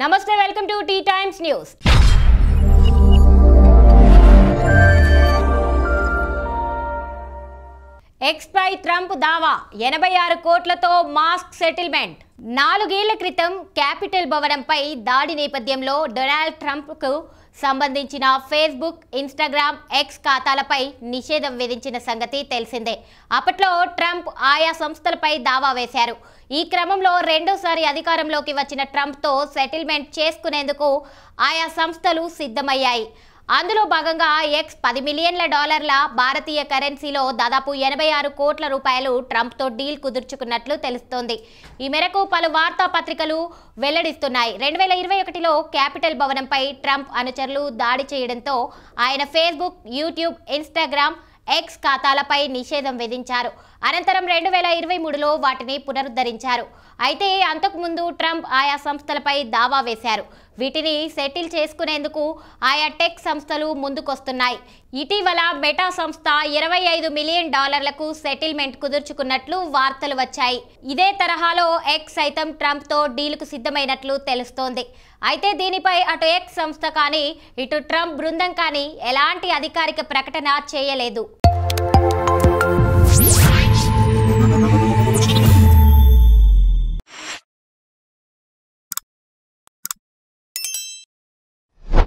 నమస్తే, welcome to T Times news. X పై Trump దావా 86 కోట్లతో మాస్క్ సెటిల్మెంట్. 4 ఏళ్ల క్రితం క్యాపిటల్ భవనంపై దాడి నేపథ్యంలో డొనాల్డ్ ట్రంప్కు సంబంధించిన ఫేస్బుక్, ఇన్స్టాగ్రామ్, ఎక్స్ ఖాతాలపై నిషేధం విధించిన సంగతి తెలిసిందే. అప్పట్లో ట్రంప్ ఆయా సంస్థలపై దావా వేశారు. ఈ క్రమంలో రెండోసారి అధికారంలోకి వచ్చిన ట్రంప్తో సెటిల్మెంట్ చేసుకునేందుకు ఆయా సంస్థలు సిద్ధమయ్యాయి. అందులో భాగంగా ఎక్స్ $10 మిలియన్ల భారతీయ కరెన్సీలో దాదాపు 86 కోట్ల రూపాయలు ట్రంప్తో డీల్ కుదుర్చుకున్నట్లు తెలుస్తోంది. ఈ మేరకు పలు వార్తాపత్రికలు వెల్లడిస్తున్నాయి. 2021లో క్యాపిటల్ భవనంపై ట్రంప్ అనుచరులు దాడి చేయడంతో ఆయన ఫేస్బుక్, యూట్యూబ్, ఇన్స్టాగ్రామ్, ఎక్స్ ఖాతాలపై నిషేధం విధించారు. అనంతరం 2023లో వాటిని పునరుద్ధరించారు. అయితే అంతకుముందు ట్రంప్ ఆయా సంస్థలపై దావా వేశారు. వీటిని సెటిల్ చేసుకునేందుకు ఆయా టెక్ సంస్థలు ముందుకొస్తున్నాయి. ఇటీవల మెటా సంస్థ $25 మిలియన్ సెటిల్మెంట్ కుదుర్చుకున్నట్లు వార్తలు వచ్చాయి. ఇదే తరహాలో ఎక్స్ సైతం ట్రంప్తో డీల్కు సిద్ధమైనట్లు తెలుస్తోంది. అయితే దీనిపై అటు ఎక్స్ సంస్థ కానీ ఇటు ట్రంప్ బృందం కానీ ఎలాంటి అధికారిక ప్రకటన చేయలేదు.